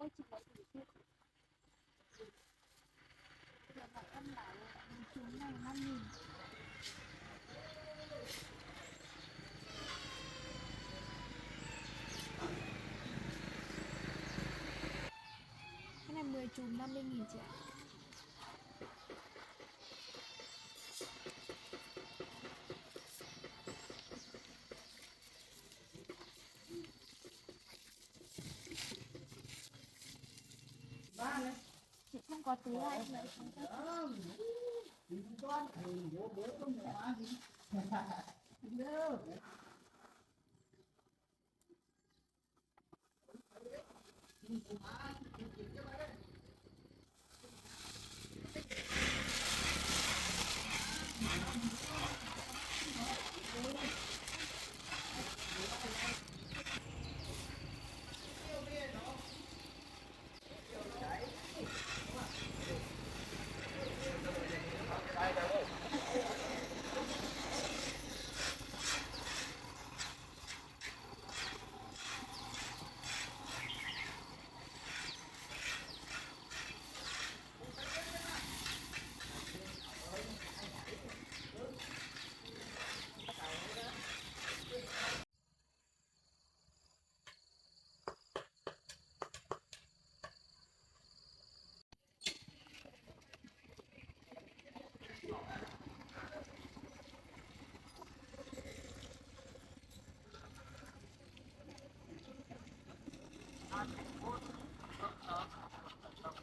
Ôi chị lấy thử chưa? Giờ bọn em bảo chúng này 5.000. Cái này 10 chùm 50.000 chị ạ. Chị không có túi ai lấy không có.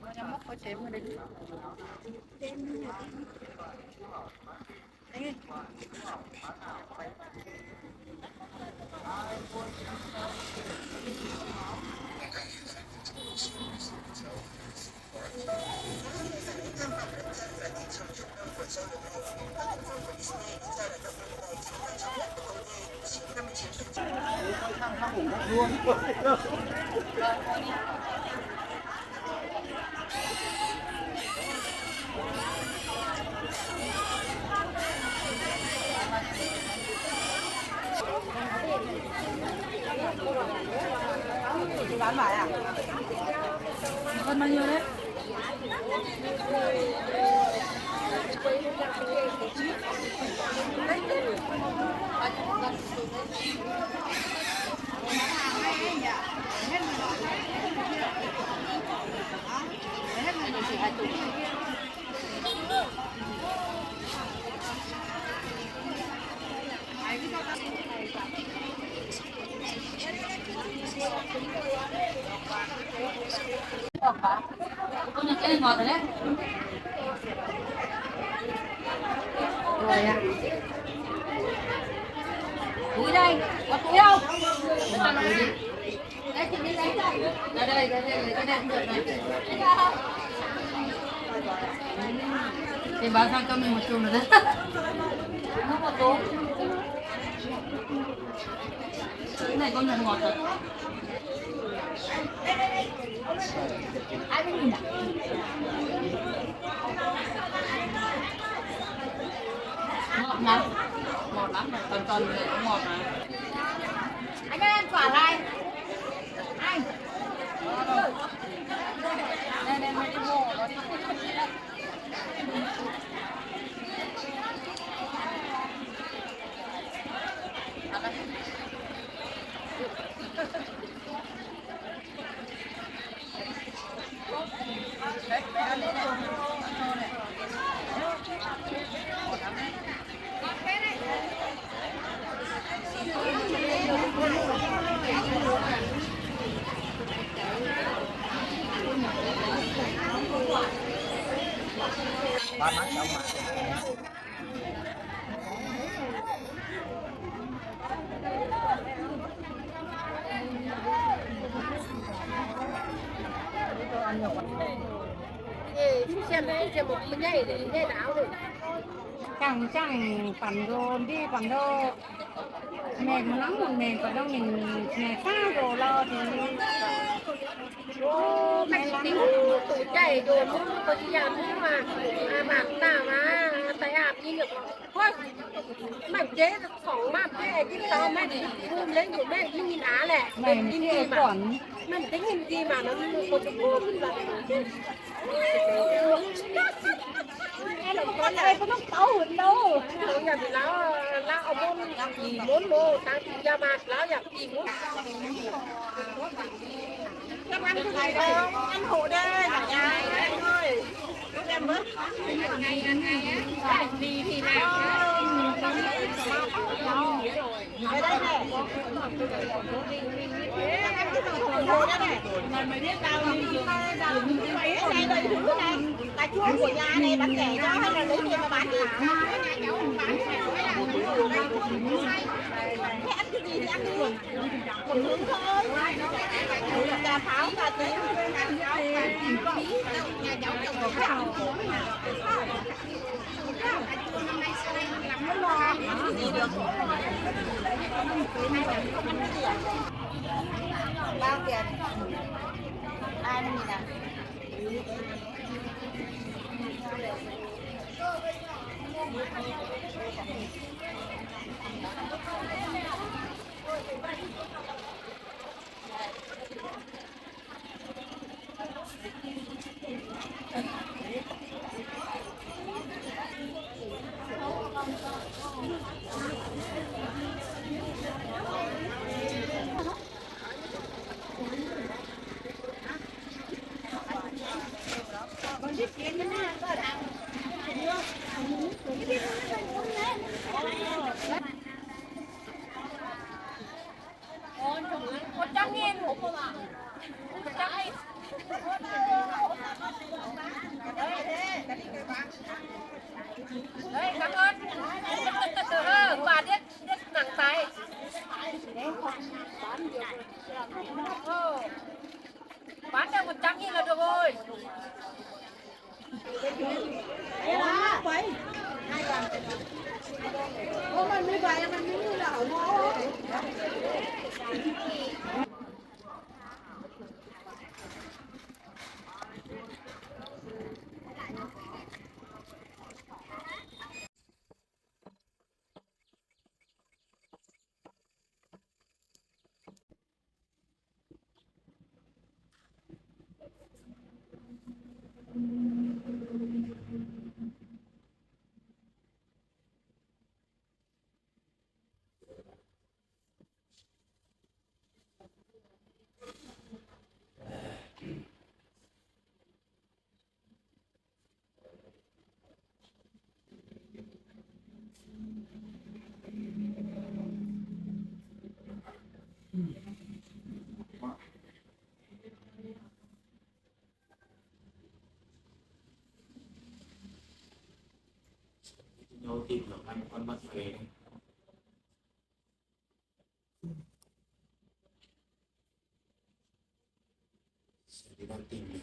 Nó nhắm mắt có chém rồi đấy. Anh ơi. Bán vải à? Con bao nhiêu đấy? Con nhận cái ngọt rồi đấy. Rồi ạ. Túi đây, có túi không? Đấy, chị đi lấy đây. Đây, cái đây cũng được này. Thì bán sang cho mình một chùm rồi đấy. Nước một túi. Cái này con nhận ngọt rồi. Ai biết nhìn à? Ngọt lắm này, còn này cũng ngọt này. Anh ơi, em quả này. Anh. Đây mới đi mua nó đi. Ba mắt trong mặt. xem một cái nhảy để nhảy áo rồi chẳng chẳngปั่นโดนที่ปั่นโดแม่มันนั่งมันแม่ก็ต้องหนึ่งแม่ข้าวโดรอทีนี้ ô mày tính tủ chảy đồ muốn có gì à muốn mà bạc tả mà tay ạp như được thôi mày chế sỏng mà cái tao mày ôm lấy của mày đi nhìn á lẹ แม่มันเที่ยวก่อน mày tính nhìn gì mà nó có chút ôm là con này có nó tấu hơn đâu nhà thì lão ở muốn lô tăng thì ra mặt lãoอยากgì muốn các anh cái này đâu anh hộ đây là nhà anh ơi các em mới ngày á đi thì nào đây đây này em cứ tự hộ đây này mày biết tao làm gì mày biết này đây thứ này là chua của nhà này bán rẻ cho hay là lấy tiền mà bán đi thế ăn cái gì thì ăn đi một hướng thôi cà pháo cà tím nhà cháu trồng một cái gì được bao tiền ai nó nhìn nào Bán được 100.000 là được rồi. Nhau tìm được anh con mất về thì đang tìm được,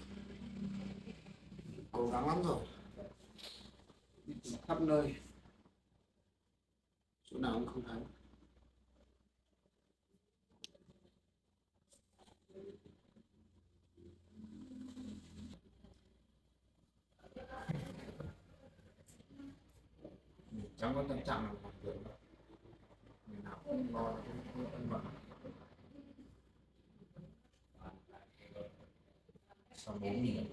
cố gắng lắm rồi, đi tìm khắp nơi, chỗ nào cũng không thấy. Chẳng có tâm trạng nào làm được, người nào cũng lo cũng ân bận. Sau 4.000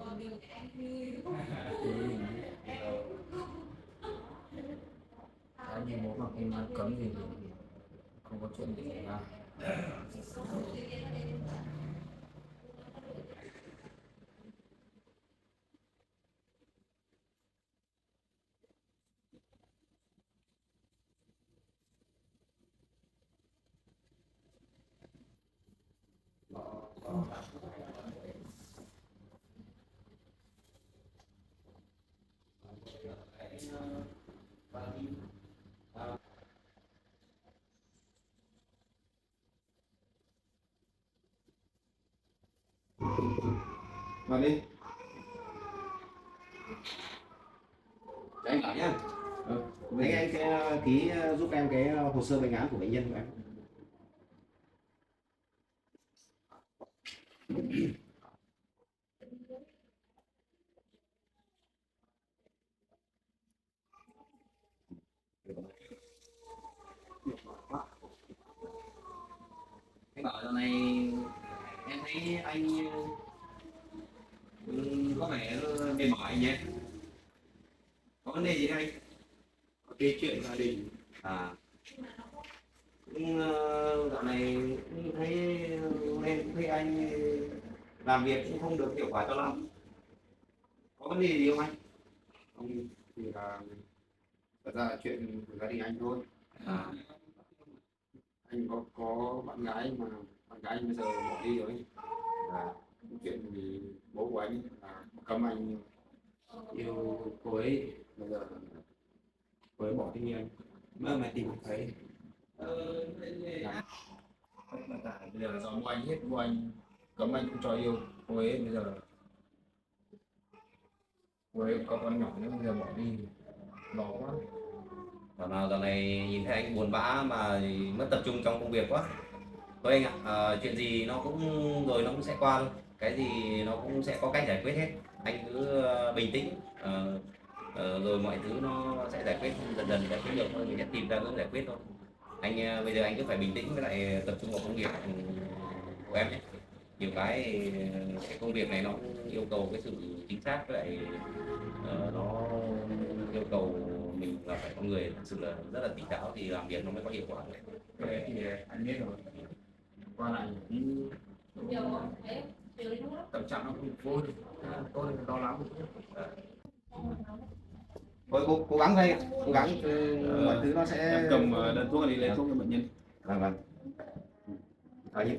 như bố mà không cấm thì không có chuyện gì xảy ra. Vào đi. Để anh bảo nhá. Đấy anh sẽ ký giúp em cái hồ sơ bệnh án của bệnh nhân của em. Anh bảo giờ này em thấy anh có vẻ mệt mỏi nhé. Có vấn đề gì anh? Có cái chuyện gia đình. À. Dạo này thấy em thấy anh làm việc cũng không được hiệu quả cho lắm. Có vấn đề gì không anh? Không thì là thật ra là chuyện của gia đình anh thôi. À. Anh có bạn gái mà bạn gái anh bây giờ bỏ đi rồi. À, chuyện thì bố của anh là cấm anh yêu cô ấy, bây giờ cô ấy bỏ đi anh, mà tìm không thấy. Bây giờ là do bố anh hết, bố anh cấm anh không cho yêu cô ấy, bây giờ cô ấy có con nhỏ nữa, bây giờ bỏ đi lo quá. Dạo nào dạo này nhìn thấy anh buồn bã mà mất tập trung trong công việc quá. Thôi anh ạ, chuyện gì nó cũng rồi nó cũng sẽ qua thôi. Cái gì nó cũng sẽ có cách giải quyết hết. Anh cứ bình tĩnh, rồi mọi thứ nó sẽ giải quyết dần dần giải quyết được thôi, mình sẽ tìm ra hướng giải quyết thôi. Anh bây giờ anh cứ phải bình tĩnh với lại tập trung vào công việc của em nhé. Nhiều cái công việc này nó cũng yêu cầu cái sự chính xác, với lại nó yêu cầu mình là phải con người thực sự là rất là tỉnh táo thì làm việc nó mới có hiệu quả. Cái thì anh biết rồi, qua lại cũng tâm trạng nó không vui, tôi lo lắng một chút. Thôi cố gắng thôi, cố gắng mọi thứ nó sẽ. Em cầm đơn thuốc đi lấy thuốc cho bệnh nhân. Vâng vâng. Thôi nhé.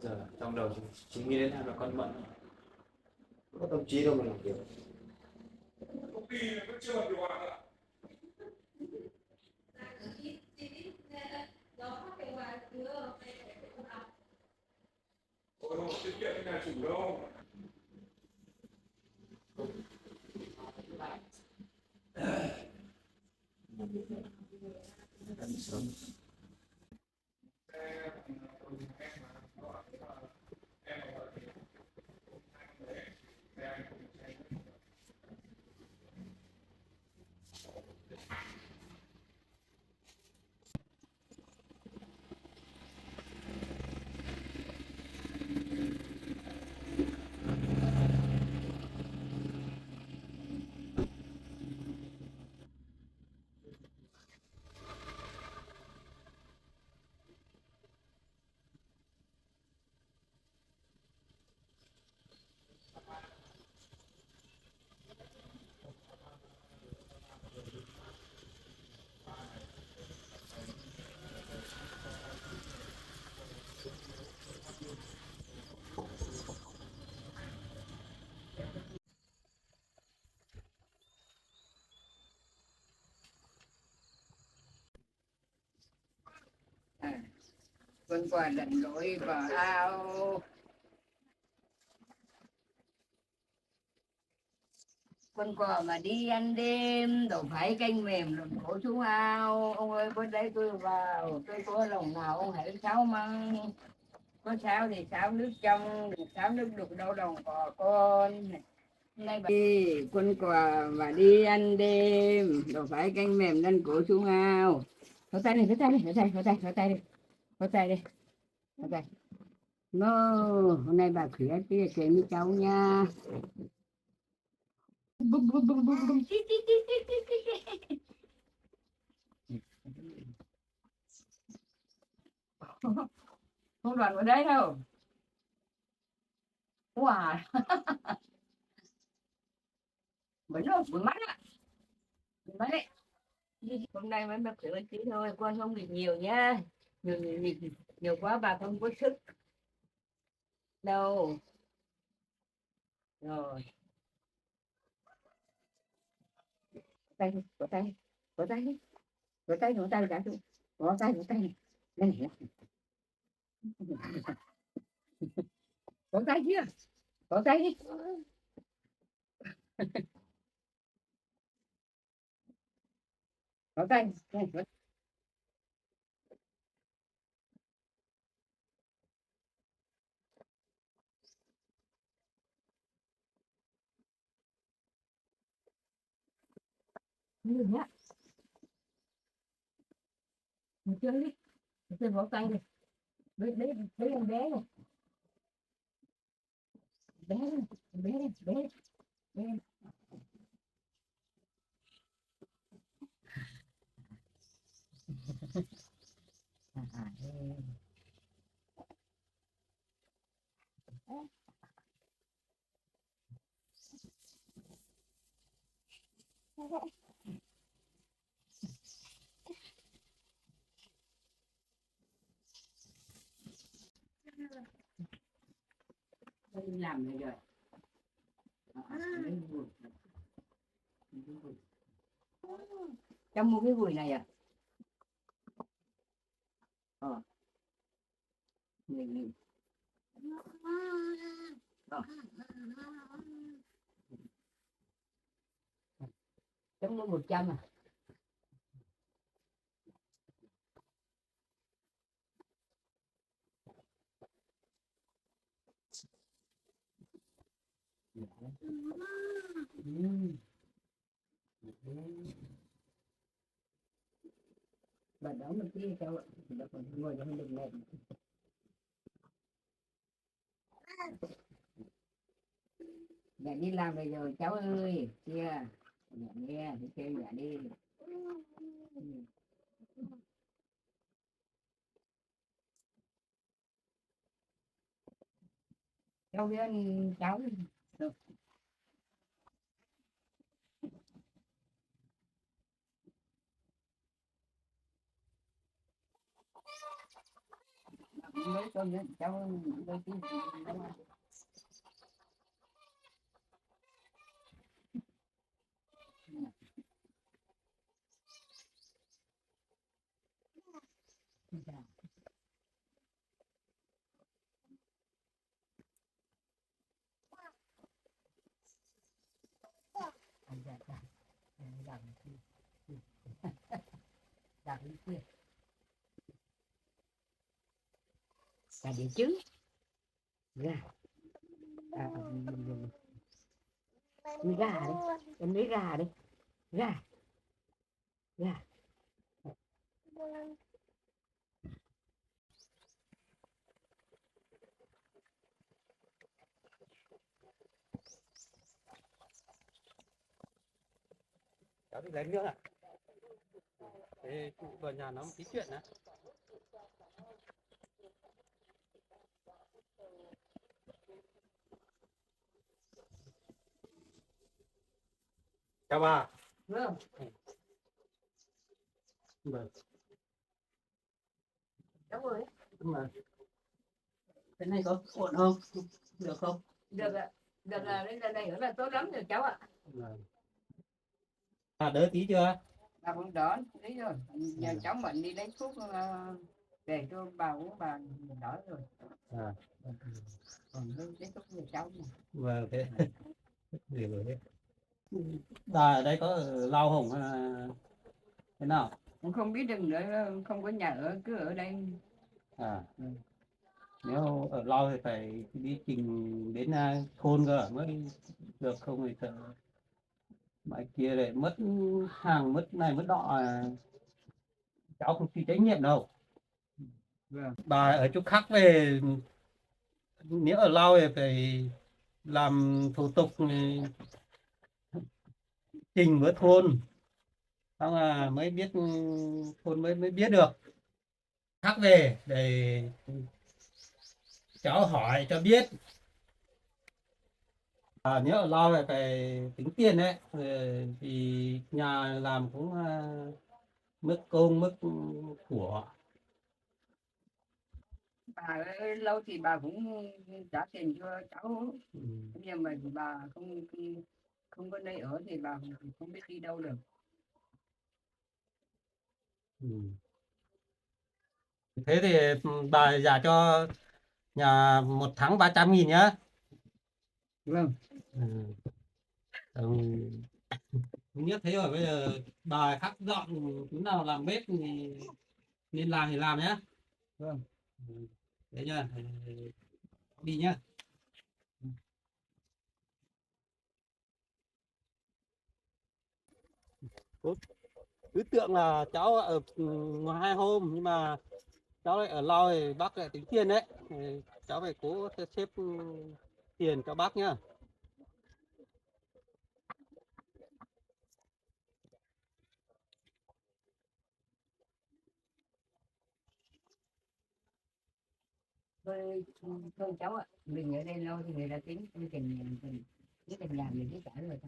Giờ trong đầu chỉ nghĩ đến là con Mận, có tâm trí đâu mà làm việc. Quân qua lặn lội vào ao, quân cò mà đi ăn đêm đâu phải canh mềm lòng cổ xuống ao. Ông ơi có đấy tôi vào, tôi có lòng nào ông hãy sáo măng. Có sáo thì sáo nước trong, đừng sáo nước đục đâu lòng cò con. Nay đi quân cò mà đi ăn đêm đâu phải canh mềm lăn cổ xuống ao. Thổi tay đi, thổi tay đi, thổi tay, thổi tay, thổi tay đi, thổi tay đi, thổi tay. No, hôm nay bà khỏe kia chuyện với cháu nha. Bum, bum, bum, bum, bum. Chi, chi, chi, chi, chi, chi. Không đoàn ở đây đâu. Wow. Vẫn rồi, vẫn mắt ạ. Vẫn mắt đấy. Hôm nay mới bác khỏe tí thôi, con không được nhiều nhá. Nhiều quá bà không có sức đâu. Rồi. Tay, có tay, có tay, có tay, có tay, có tay, có tay, có tay. Đây này. Có tay chưa? Có tay đi. Có tay. Đây, có. Như nhá. Một chân đi. Một chân vỗ tay đi. Đấy em bé này. Bé này, bé này, bé này, bé này. Đi làm này rồi. Trong mua cái gùi này à? Ờ. Mình. Ờ. Trong mua 100 à? Bà đó mình kia sao ạ? Bà còn ngồi cho mình đừng mệt. Dạ đi làm bây giờ cháu ơi, chia. Dạ nghe, thì kêu dạ đi. Cháu với cháu được. Mới cho với cháu đôi tí. Là địa chứ ra đi ra đi, em lấy ra đi, ra ra. Cháu đi lấy nước à? Thế cụ vào nhà nó một tí chuyện á. Chào bà. Vâng. Vâng. Cháu ơi. Mà cái này có ổn không? Được không? Được ạ. Được là đây là tốt lắm rồi cháu ạ. Vâng. À đỡ tí chưa? Bà cũng đỡ đấy rồi. Giờ cháu mình đi lấy thuốc về cho bà uống bà đỡ rồi. À. Còn lấy thuốc cho cháu mà. Vâng thế. Để rồi đấy. Bà ở đây có ở Lao Hồng hay là thế nào? Cũng không biết đừng nữa, không có nhà ở, cứ ở đây. À. Nếu ở Lao thì phải đi trình đến thôn cơ mới được, không thì sợ ngoài kia lại mất hàng, mất này mất nọ, cháu không chịu trách nhiệm đâu. Vâng. Bà ở chỗ khác về, nếu ở Lao thì phải làm thủ tục trình với thôn, xong là mới biết, thôn mới biết được. Khác về để cháu hỏi cho biết. Nếu ở Lao thì phải tính tiền đấy, vì nhà làm cũng mất công mất của. Bà ở lâu thì bà cũng trả tiền cho cháu. Ừ. Nhưng mà bà không có nơi ở thì bà không biết đi đâu được. Ừ. Thế thì bà trả cho nhà 1 tháng 300.000 nhá. Vâng. Ừ. Nhất thế rồi, bây giờ bà khắc dọn chúng nào làm bếp thì nên làm thì làm nhé. Vâng. Đấy nhá, đi nhá. Cứ tưởng là cháu ở ngoài 2 hôm, nhưng mà cháu lại ở Lao thì bác lại tính tiền đấy. Thì cháu phải cố xếp tiền cho bác nhá. Thôi cháu ạ, mình ở đây lâu thì người ta tính cái tiền làm mình cứ trả rồi.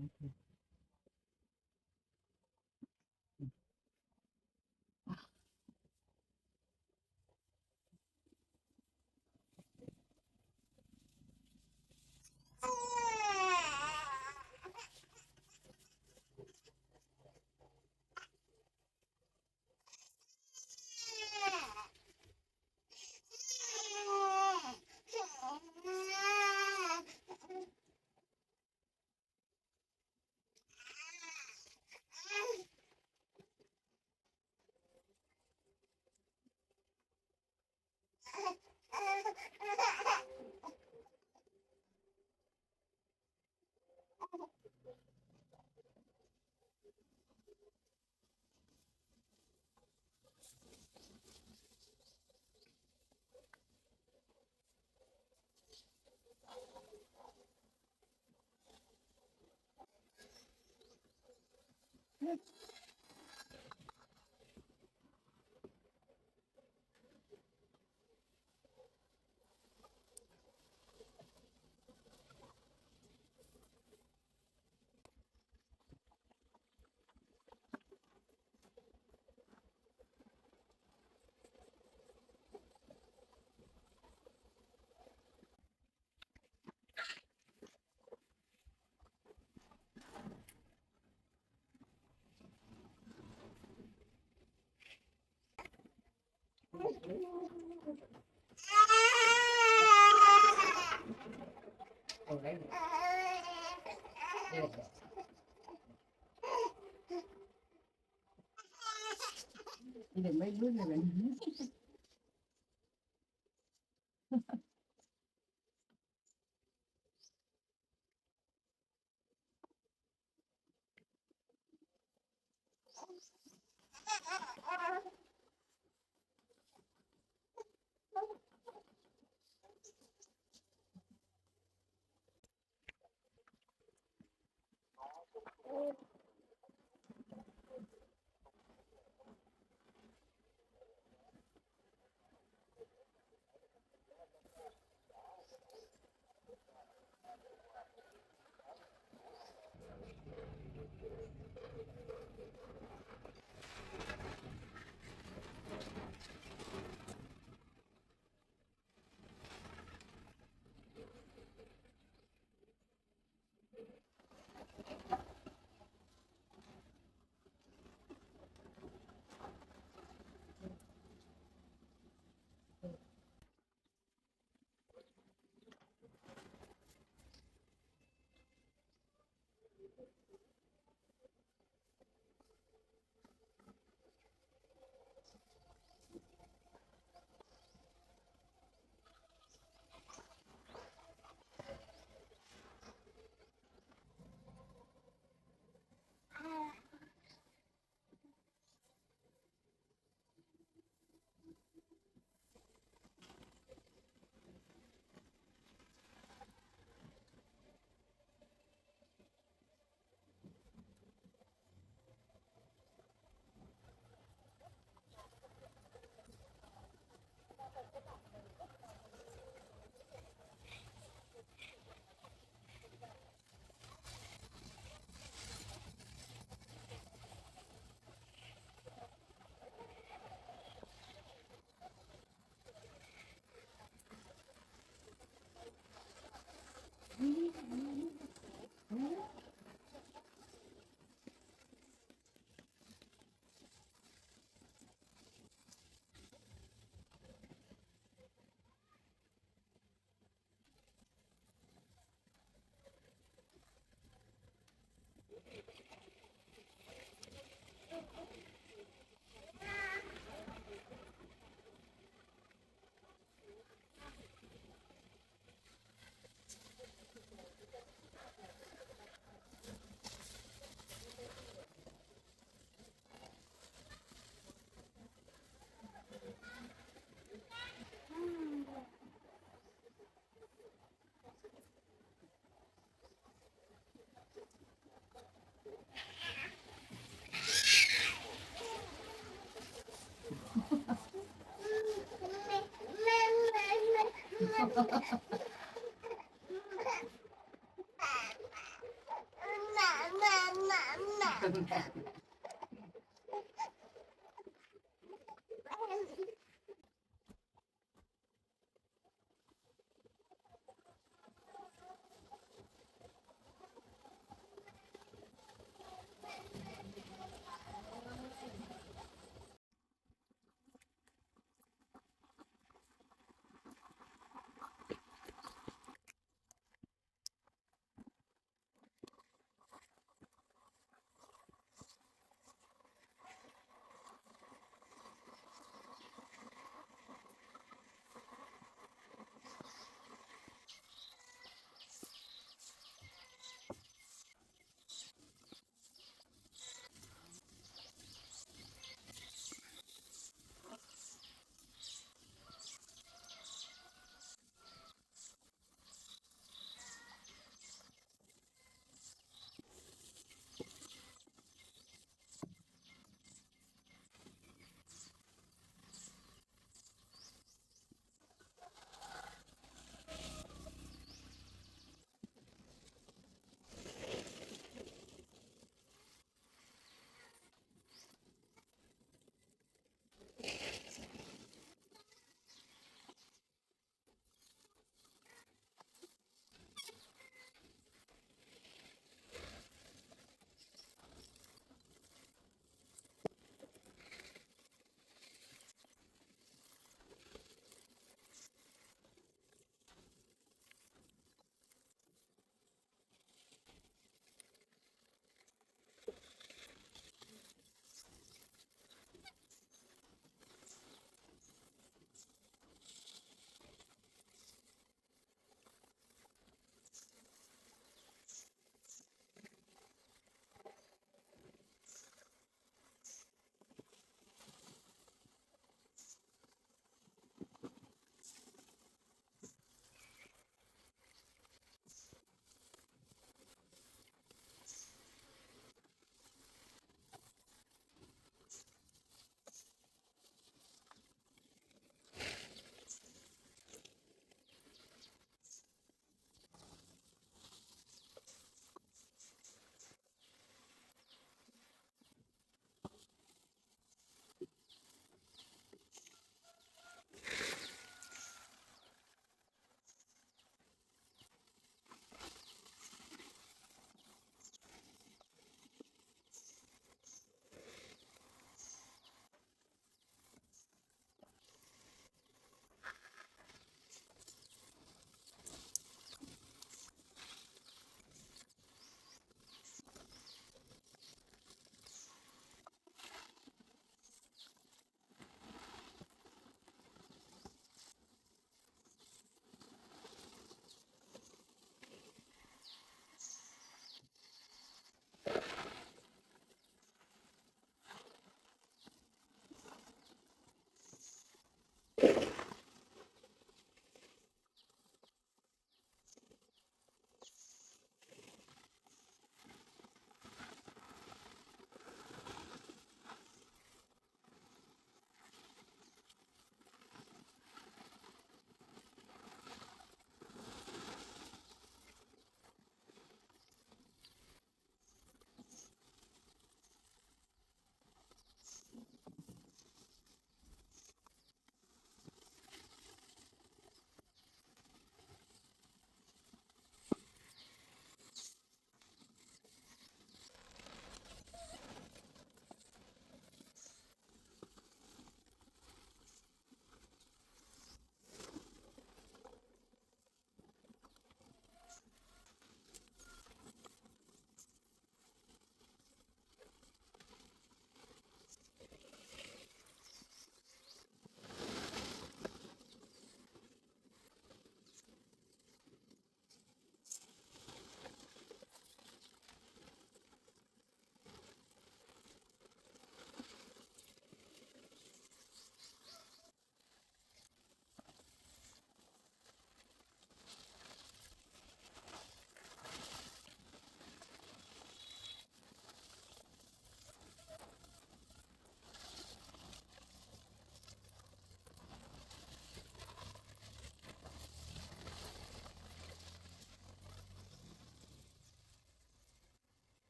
Ở đây đi được mấy bước rồi mình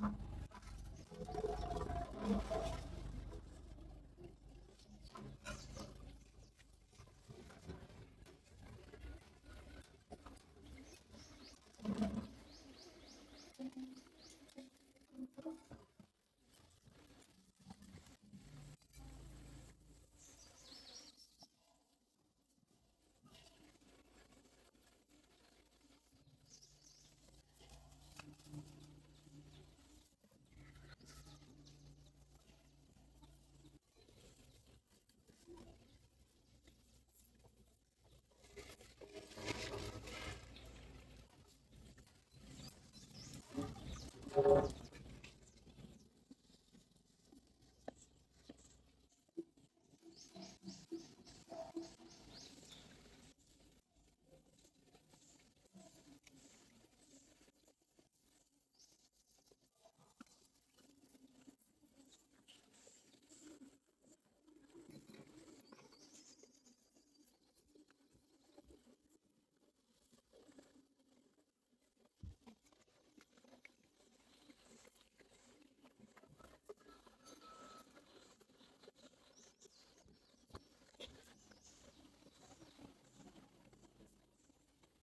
Thank you.